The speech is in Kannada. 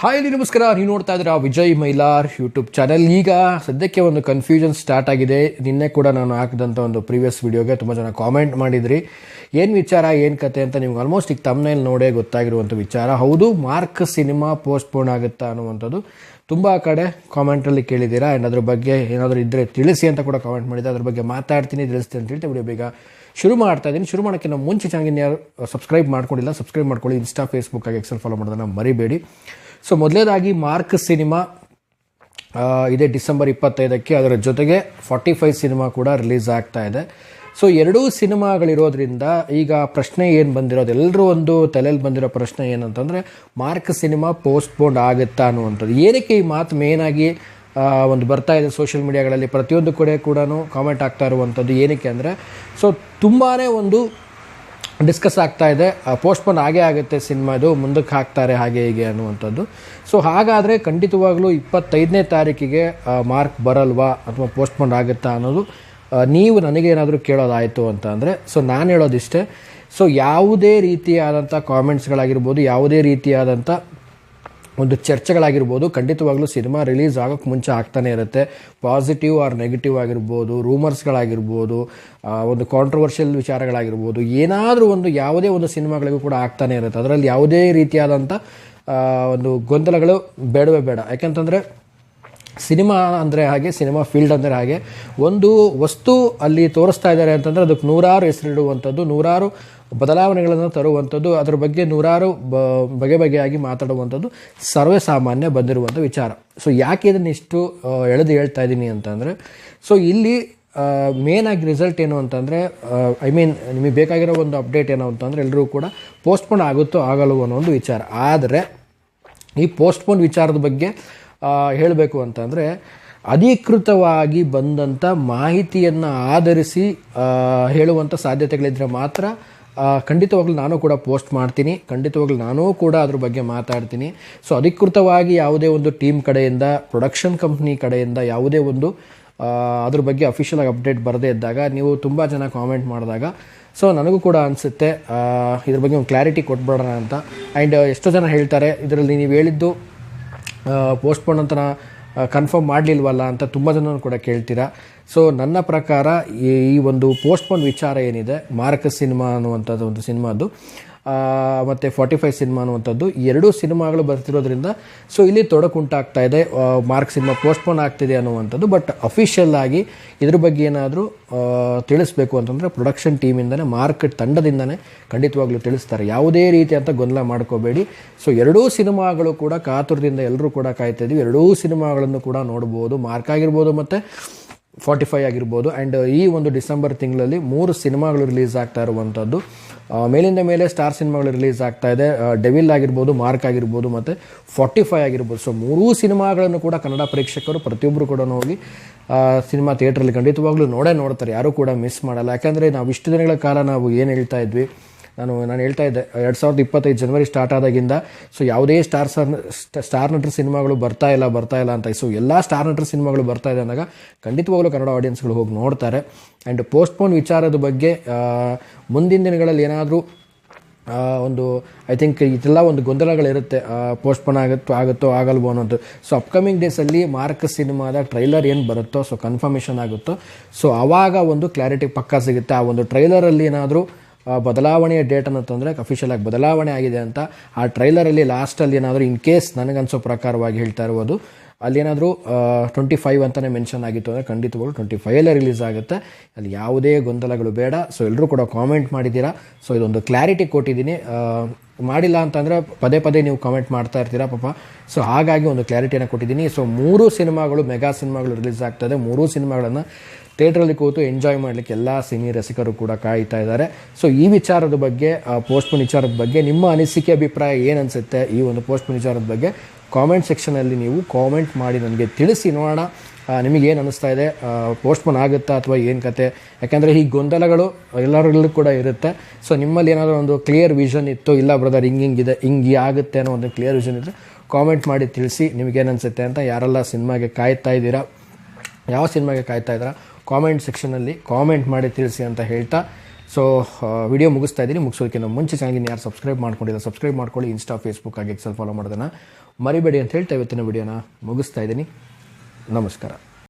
ಹಾಯ್ ಇಲ್ಲಿ ನಮಸ್ಕಾರ. ನೀವು ನೋಡ್ತಾ ಇದ್ದೀರಾ ವಿಜಯ್ ಮೈಲಾರ್ ಯೂಟ್ಯೂಬ್ ಚಾನೆಲ್. ಈಗ ಸದ್ಯಕ್ಕೆ ಒಂದು ಕನ್ಫ್ಯೂಷನ್ ಸ್ಟಾರ್ಟ್ ಆಗಿದೆ. ನಿನ್ನೆ ಕೂಡ ನಾನು ಹಾಕಿದಂಥ ಒಂದು ಪ್ರೀವಿಯಸ್ ವಿಡಿಯೋಗೆ ತುಂಬ ಜನ ಕಾಮೆಂಟ್ ಮಾಡಿದ್ರಿ, ಏನು ವಿಚಾರ ಏನು ಕತೆ ಅಂತ. ನಿಮ್ಗೆ ಆಲ್ಮೋಸ್ಟ್ ಈಗ ತಮ್ಮನೇಲಿ ನೋಡೇ ಗೊತ್ತಾಗಿರುವಂಥ ವಿಚಾರ. ಹೌದು, ಮಾರ್ಕ್ ಸಿನಿಮಾ ಪೋಸ್ಟ್ಪೋನ್ ಆಗುತ್ತಾ ಅನ್ನುವಂಥದ್ದು ತುಂಬ ಕಡೆ ಕಾಮೆಂಟಲ್ಲಿ ಕೇಳಿದ್ದೀರಾ. ಆ್ಯಂಡ್ ಅದ್ರ ಬಗ್ಗೆ ಏನಾದರೂ ಇದ್ದರೆ ತಿಳಿಸಿ ಅಂತ ಕೂಡ ಕಾಮೆಂಟ್ ಮಾಡಿದ್ದೆ. ಅದ್ರ ಬಗ್ಗೆ ಮಾತಾಡ್ತೀನಿ, ತಿಳಿಸ್ತೀನಿ ಅಂತ ಹೇಳ್ತಾ ವಿಡಿಯೋ ಬೇಗ ಶುರು ಮಾಡ್ತಾ ಇದ್ದೀನಿ. ಶುರು ಮಾಡೋಕ್ಕೆ ನಾವು ಮುಂಚೆ ಚಾನಲ್ನ ಯಾರು ಸಬ್ಸ್ಕ್ರೈಬ್ ಮಾಡ್ಕೊಂಡಿಲ್ಲ, ಸಬ್ಸ್ಕ್ರೈಬ್ ಮಾಡ್ಕೊಳ್ಳಿ. ಇನ್ಸ್ಟಾ, ಫೇಸ್ಬುಕ್ ಆಗಿ ಎಕ್ಸೆಲ್ ಫಾಲೋ ಮಾಡೋದನ್ನು ಮರಿಬೇಡಿ. ಸೊ ಮೊದಲೇದಾಗಿ ಮಾರ್ಕ್ ಸಿನಿಮಾ ಇದೇ ಡಿಸೆಂಬರ್ 25ಕ್ಕೆ, ಅದರ ಜೊತೆಗೆ 45 ಸಿನಿಮಾ ಕೂಡ ರಿಲೀಸ್ ಆಗ್ತಾ ಇದೆ. ಸೊ ಎರಡೂ ಸಿನಿಮಾಗಳಿರೋದ್ರಿಂದ ಈಗ ಪ್ರಶ್ನೆ ಏನು ಬಂದಿರೋದು, ಎಲ್ಲರೂ ಒಂದು ತಲೆಯಲ್ಲಿ ಬಂದಿರೋ ಪ್ರಶ್ನೆ ಏನಂತಂದರೆ ಮಾರ್ಕ್ ಸಿನಿಮಾ ಪೋಸ್ಟ್ಪೋನ್ ಆಗುತ್ತಾ ಅನ್ನುವಂಥದ್ದು. ಏನಕ್ಕೆ ಈ ಮಾತು ಮೇಯ್ನಾಗಿ ಒಂದು ಬರ್ತಾ ಇದೆ ಸೋಷಿಯಲ್ ಮೀಡಿಯಾಗಳಲ್ಲಿ, ಪ್ರತಿಯೊಂದು ಕಡೆ ಕೂಡ ಕಾಮೆಂಟ್ ಆಗ್ತಾ ಇರುವಂಥದ್ದು ಏನಕ್ಕೆ ಅಂದರೆ, ಸೊ ತುಂಬಾ ಒಂದು ಡಿಸ್ಕಸ್ ಆಗ್ತಾ ಇದೆ, ಪೋಸ್ಟ್ಪೋನ್ ಆಗೇ ಆಗುತ್ತೆ ಸಿನಿಮಾದು, ಮುಂದಕ್ಕೆ ಹಾಕ್ತಾರೆ ಹಾಗೆ ಹೀಗೆ ಅನ್ನುವಂಥದ್ದು. ಸೊ ಹಾಗಾದರೆ ಖಂಡಿತವಾಗ್ಲೂ 25ನೇ ತಾರೀಕಿಗೆ ಮಾರ್ಕ್ ಬರಲ್ವಾ ಅಥವಾ ಪೋಸ್ಟ್ಪೋನ್ ಆಗುತ್ತಾ ಅನ್ನೋದು ನೀವು ನನಗೇನಾದರೂ ಕೇಳೋದಾಯಿತು ಅಂತ ಅಂದರೆ, ಸೊ ನಾನು ಹೇಳೋದಿಷ್ಟೇ. ಸೊ ಯಾವುದೇ ರೀತಿಯಾದಂಥ ಕಾಮೆಂಟ್ಸ್ಗಳಾಗಿರ್ಬೋದು, ಯಾವುದೇ ರೀತಿಯಾದಂಥ ಒಂದು ಚರ್ಚೆಗಳಾಗಿರ್ಬೋದು, ಖಂಡಿತವಾಗ್ಲೂ ಸಿನಿಮಾ ರಿಲೀಸ್ ಆಗೋಕ್ಕೆ ಮುಂಚೆ ಆಗ್ತಾನೆ ಇರುತ್ತೆ. ಪಾಸಿಟಿವ್ ಆರ್ ನೆಗೆಟಿವ್ ಆಗಿರ್ಬೋದು, ರೂಮರ್ಸ್ಗಳಾಗಿರ್ಬೋದು, ಒಂದು ಕಾಂಟ್ರವರ್ಷಿಯಲ್ ವಿಚಾರಗಳಾಗಿರ್ಬೋದು, ಏನಾದರೂ ಒಂದು ಯಾವುದೇ ಒಂದು ಸಿನಿಮಾಗಳಿಗೂ ಕೂಡ ಆಗ್ತಾನೆ ಇರುತ್ತೆ. ಅದರಲ್ಲಿ ಯಾವುದೇ ರೀತಿಯಾದಂಥ ಒಂದು ಗೊಂದಲಗಳು ಬೇಡವೇ ಬೇಡ. ಯಾಕೆಂತಂದರೆ ಸಿನಿಮಾ ಅಂದರೆ ಹಾಗೆ, ಸಿನಿಮಾ ಫೀಲ್ಡ್ ಅಂದರೆ ಹಾಗೆ, ಒಂದು ವಸ್ತು ಅಲ್ಲಿ ತೋರಿಸ್ತಾ ಇದ್ದಾರೆ ಅಂತಂದರೆ ಅದಕ್ಕೆ ನೂರಾರು ಹೆಸರಿಡುವಂಥದ್ದು, ನೂರಾರು ಬದಲಾವಣೆಗಳನ್ನು ತರುವಂಥದ್ದು, ಅದರ ಬಗ್ಗೆ ನೂರಾರು ಬಗೆಯಾಗಿ ಮಾತಾಡುವಂಥದ್ದು ಸರ್ವೇ ಸಾಮಾನ್ಯ ಬಂದಿರುವಂಥ ವಿಚಾರ. ಸೊ ಯಾಕೆ ಇದನ್ನು ಇಷ್ಟು ಎಳೆದು ಹೇಳ್ತಾ ಇದ್ದೀನಿ ಅಂತಂದರೆ, ಸೊ ಇಲ್ಲಿ ಮೇನಾಗಿ ರಿಸಲ್ಟ್ ಏನು ಅಂತಂದರೆ, ನಿಮಗೆ ಬೇಕಾಗಿರೋ ಒಂದು ಅಪ್ಡೇಟ್ ಏನು ಅಂತಂದರೆ, ಎಲ್ಲರೂ ಕೂಡ ಪೋಸ್ಟ್ಪೋನ್ ಆಗುತ್ತೋ ಆಗಲ್ವೋ ಅನ್ನೋ ಒಂದು ವಿಚಾರ. ಆದರೆ ಈ ಪೋಸ್ಟ್ಪೋನ್ ವಿಚಾರದ ಬಗ್ಗೆ ಹೇಳಬೇಕು ಅಂತಂದರೆ, ಅಧಿಕೃತವಾಗಿ ಬಂದಂಥ ಮಾಹಿತಿಯನ್ನು ಆಧರಿಸಿ ಹೇಳುವಂಥ ಸಾಧ್ಯತೆಗಳಿದ್ದರೆ ಮಾತ್ರ ಖಂಡಿತವಾಗ್ಲೂ ನಾನು ಕೂಡ ಪೋಸ್ಟ್ ಮಾಡ್ತೀನಿ, ಖಂಡಿತವಾಗ್ಲೂ ನಾನೂ ಕೂಡ ಅದ್ರ ಬಗ್ಗೆ ಮಾತಾಡ್ತೀನಿ. ಸೊ ಅಧಿಕೃತವಾಗಿ ಯಾವುದೇ ಒಂದು ಟೀಮ್ ಕಡೆಯಿಂದ, ಪ್ರೊಡಕ್ಷನ್ ಕಂಪ್ನಿ ಕಡೆಯಿಂದ ಯಾವುದೇ ಒಂದು ಅದ್ರ ಬಗ್ಗೆ ಅಫಿಷಿಯಲಾಗಿ ಅಪ್ಡೇಟ್ ಬರದೇ ಇದ್ದಾಗ, ನೀವು ತುಂಬ ಜನ ಕಾಮೆಂಟ್ ಮಾಡಿದಾಗ, ಸೊ ನನಗೂ ಕೂಡ ಅನಿಸುತ್ತೆ ಇದ್ರ ಬಗ್ಗೆ ಒಂದು ಕ್ಲಾರಿಟಿ ಕೊಟ್ಬಿಡೋಣ ಅಂತ. ಆ್ಯಂಡ್ ಎಷ್ಟೋ ಜನ ಹೇಳ್ತಾರೆ, ಇದರಲ್ಲಿ ನೀವು ಹೇಳಿದ್ದು ಪೋಸ್ಟ್ಪೋನ್ ಅಂತ ಕನ್ಫರ್ಮ್ ಮಾಡಲಿಲ್ವಲ್ಲ ಅಂತ ತುಂಬ ಜನ ಕೂಡ ಕೇಳ್ತೀರಾ. ಸೊ ನನ್ನ ಪ್ರಕಾರ ಈ ಒಂದು ಪೋಸ್ಟ್ಪೋನ್ ವಿಚಾರ ಏನಿದೆ, ಮಾರ್ಕ್ ಸಿನಿಮಾ ಅನ್ನುವಂಥದ್ದು ಒಂದು ಸಿನಿಮಾದ್ದು ಮತ್ತು 45 ಸಿನಿಮಾ ಅನ್ನುವಂಥದ್ದು, ಎರಡೂ ಸಿನಿಮಾಗಳು ಬರ್ತಿರೋದ್ರಿಂದ ಸೊ ಇಲ್ಲಿ ತೊಡಕುಂಟಾಗ್ತಾ ಇದೆ. ಮಾರ್ಕ್ ಸಿನಿಮಾ ಪೋಸ್ಟ್ಪೋನ್ ಆಗ್ತಿದೆ ಅನ್ನುವಂಥದ್ದು. ಬಟ್ ಅಫಿಷಿಯಲ್ ಆಗಿ ಇದ್ರ ಬಗ್ಗೆ ಏನಾದರೂ ತಿಳಿಸ್ಬೇಕು ಅಂತಂದರೆ ಪ್ರೊಡಕ್ಷನ್ ಟೀಮಿಂದನೇ, ಮಾರ್ಕ್ ತಂಡದಿಂದನೇ ಖಂಡಿತವಾಗ್ಲೂ ತಿಳಿಸ್ತಾರೆ. ಯಾವುದೇ ರೀತಿಯಂಥ ಗೊಂದಲ ಮಾಡ್ಕೋಬೇಡಿ. ಸೊ ಎರಡೂ ಸಿನಿಮಾಗಳು ಕೂಡ ಕಾತುರದಿಂದ ಎಲ್ಲರೂ ಕೂಡ ಕಾಯ್ತಾ ಇದ್ದೀವಿ. ಎರಡೂ ಸಿನಿಮಾಗಳನ್ನು ಕೂಡ ನೋಡ್ಬೋದು, ಮಾರ್ಕ್ ಆಗಿರ್ಬೋದು ಮತ್ತು 45 ಆಗಿರ್ಬೋದು. ಆ್ಯಂಡ್ ಈ ಒಂದು ಡಿಸೆಂಬರ್ ತಿಂಗಳಲ್ಲಿ 3 ಸಿನಿಮಾಗಳು ರಿಲೀಸ್ ಆಗ್ತಾ ಇರುವಂಥದ್ದು. ಮೇಲಿಂದ ಮೇಲೆ ಸ್ಟಾರ್ ಸಿನಿಮಾಗಳು ರಿಲೀಸ್ ಆಗ್ತಾ ಇದೆ. ಡೆವಿಲ್ ಆಗಿರ್ಬೋದು, ಮಾರ್ಕ್ ಆಗಿರ್ಬೋದು ಮತ್ತು 45 ಆಗಿರ್ಬೋದು. ಸೊ 3 ಸಿನಿಮಾಗಳನ್ನು ಕೂಡ ಕನ್ನಡ ಪ್ರೇಕ್ಷಕರು ಪ್ರತಿಯೊಬ್ಬರು ಕೂಡ ಹೋಗಿ ಸಿನಿಮಾ ಥಿಯೇಟ್ರಲ್ಲಿ ಖಂಡಿತವಾಗ್ಲೂ ನೋಡ್ತಾರೆ, ಯಾರೂ ಕೂಡ ಮಿಸ್ ಮಾಡಲ್ಲ. ಯಾಕಂದರೆ ನಾವು ಇಷ್ಟು ದಿನಗಳ ಕಾಲ ನಾವು ಏನು ಹೇಳ್ತಾ ಇದ್ವಿ, ನಾನು ಹೇಳ್ತಾ ಇದ್ದೆ 2025 ಜನವರಿ ಸ್ಟಾರ್ಟ್ ಆದಾಗಿಂದ ಸೊ ಯಾವುದೇ ಸ್ಟಾರ್ ನಟರ ಸಿನಿಮಾಗಳು ಬರ್ತಾ ಇಲ್ಲ ಅಂತ. ಸೊ ಎಲ್ಲ ಸ್ಟಾರ್ ನಟರ ಸಿನಿಮಾಗಳು ಬರ್ತಾ ಇದೆ ಅಂದಾಗ ಖಂಡಿತವಾಗ್ಲೂ ಕನ್ನಡ ಆಡಿಯನ್ಸ್ಗಳು ಹೋಗಿ ನೋಡ್ತಾರೆ. ಆ್ಯಂಡ್ ಪೋಸ್ಟ್ಪೋನ್ ವಿಚಾರದ ಬಗ್ಗೆ ಮುಂದಿನ ದಿನಗಳಲ್ಲಿ ಏನಾದರೂ ಒಂದು ಐ ಥಿಂಕ್ ಇದೆಲ್ಲ ಒಂದು ಗೊಂದಲಗಳಿರುತ್ತೆ, ಪೋಸ್ಟ್ಪೋನ್ ಆಗುತ್ತೋ ಆಗಲ್ವೋ ಅನ್ನೋದು. ಸೊ ಅಪ್ಕಮಿಂಗ್ ಡೇಸಲ್ಲಿ ಮಾರ್ಕ್ ಸಿನಿಮಾದ ಟ್ರೈಲರ್ ಏನು ಬರುತ್ತೋ, ಸೊ ಕನ್ಫರ್ಮೇಷನ್ ಆಗುತ್ತೋ, ಸೊ ಆವಾಗ ಒಂದು ಕ್ಲಾರಿಟಿ ಪಕ್ಕಾ ಸಿಗುತ್ತೆ. ಆ ಒಂದು ಟ್ರೈಲರಲ್ಲಿ ಏನಾದರೂ ಬದಲಾವಣೆಯ ಡೇಟನ್ನು ತಂದರೆ ಅಫಿಷಿಯಲ್ ಆಗಿ ಬದಲಾವಣೆ ಆಗಿದೆ ಅಂತ ಆ ಟ್ರೈಲರಲ್ಲಿ ಲಾಸ್ಟಲ್ಲಿ ಏನಾದರೂ ಇನ್ ಕೇಸ್ ನನಗನ್ಸೋ ಪ್ರಕಾರವಾಗಿ ಹೇಳ್ತಾ ಇರ್ಬೋದು, ಅಲ್ಲೇನಾದರೂ 25 ಅಂತಲೇ ಮೆನ್ಷನ್ ಆಗಿತ್ತು ಅಂದರೆ ಖಂಡಿತವಾಗ್ಲೂ 25 ರಿಲೀಸ್ ಆಗುತ್ತೆ. ಅಲ್ಲಿ ಯಾವುದೇ ಗೊಂದಲಗಳು ಬೇಡ. ಸೊ ಎಲ್ಲರೂ ಕೂಡ ಕಾಮೆಂಟ್ ಮಾಡಿದ್ದೀರಾ, ಸೊ ಇದೊಂದು ಕ್ಲಾರಿಟಿ ಕೊಟ್ಟಿದ್ದೀನಿ. ಮಾಡಿಲ್ಲ ಅಂತಂದರೆ ಪದೇ ನೀವು ಕಾಮೆಂಟ್ ಮಾಡ್ತಾ ಇರ್ತೀರಾ ಪಾಪ. ಸೊ ಹಾಗಾಗಿ ಒಂದು ಕ್ಲಾರಿಟಿಯನ್ನು ಕೊಟ್ಟಿದ್ದೀನಿ. ಸೊ 3 ಸಿನಿಮಾಗಳು, ಮೆಗಾ ಸಿನಿಮಾಗಳು ರಿಲೀಸ್ ಆಗ್ತದೆ. 3 ಸಿನಿಮಾಗಳನ್ನು ಥಿಯೇಟ್ರಲ್ಲಿ ಕೂತು ಎಂಜಾಯ್ ಮಾಡಲಿಕ್ಕೆ ಎಲ್ಲ ಸಿನಿ ರಸಿಕರು ಕೂಡ ಕಾಯ್ತಾ ಇದ್ದಾರೆ. ಸೊ ಈ ವಿಚಾರದ ಬಗ್ಗೆ, ಪೋಸ್ಟ್ಪೋನ್ ವಿಚಾರದ ಬಗ್ಗೆ ನಿಮ್ಮ ಅನಿಸಿಕೆ, ಅಭಿಪ್ರಾಯ ಏನು ಅನಿಸುತ್ತೆ ಈ ಒಂದು ಪೋಸ್ಟ್ಪೋನ್ ವಿಚಾರದ ಬಗ್ಗೆ ಕಾಮೆಂಟ್ ಸೆಕ್ಷನಲ್ಲಿ ನೀವು ಕಾಮೆಂಟ್ ಮಾಡಿ ನನಗೆ ತಿಳಿಸಿ. ನೋಡೋಣ ನಿಮಗೇನು ಅನ್ನಿಸ್ತಾ ಇದೆ, ಪೋಸ್ಟ್ಪೋನ್ ಆಗುತ್ತಾ ಅಥವಾ ಏನು ಕತೆ. ಯಾಕೆಂದರೆ ಈ ಗೊಂದಲಗಳು ಎಲ್ಲರಲ್ಲೂ ಕೂಡ ಇರುತ್ತೆ. ಸೊ ನಿಮ್ಮಲ್ಲಿ ಏನಾದರೂ ಒಂದು ಕ್ಲಿಯರ್ ವಿಷನ್ ಇತ್ತು, ಇಲ್ಲ ಬ್ರದರ್ ಹಿಂಗಿದೆ ಹಿಂಗೆ ಆಗುತ್ತೆ ಅನ್ನೋ ಒಂದು ಕ್ಲಿಯರ್ ವಿಷನ್ ಇದ್ದರೆ ಕಾಮೆಂಟ್ ಮಾಡಿ ತಿಳಿಸಿ ನಿಮಗೇನು ಅನಿಸುತ್ತೆ ಅಂತ. ಯಾರೆಲ್ಲ ಸಿನಿಮಾಗೆ ಕಾಯ್ತಾ ಇದ್ದೀರಾ, ಯಾವ ಸಿನಿಮಾಗೆ ಕಾಯ್ತಾ ಇದ್ದೀರಾ, ಕಾಮೆಂಟ್ ಸೆಕ್ಷನಲ್ಲಿ ಕಾಮೆಂಟ್ ಮಾಡಿ ತಿಳಿಸಿ ಅಂತ ಹೇಳ್ತಾ ಸೊ ವಿಡಿಯೋ ಮುಗಿಸ್ತಾ ಇದ್ದೀನಿ. ಮುಗಿಸೋದಕ್ಕಿಂತ ಮುಂಚೆ ಚಾನಲ್ಗೆ ಯಾರು ಸಬ್ಸ್ಕ್ರೈಬ್ ಮಾಡ್ಕೊಂಡಿಲ್ಲ ಸಬ್ಸ್ಕ್ರೈಬ್ ಮಾಡ್ಕೊಳ್ಳಿ. ಇನ್ಸ್ಟಾ ಫೇಸ್ಬುಕ್ ಆಗಿ ಎಕ್ಸೆಲ್ ಫಾಲೋ ಮಾಡೋದನ್ನು ಮರಿಬೇಡಿ ಅಂತ ಹೇಳ್ತಾ ಇವತ್ತಿನ ವಿಡಿಯೋನ ಮುಗಿಸ್ತಾ ಇದ್ದೀನಿ. ನಮಸ್ಕಾರ.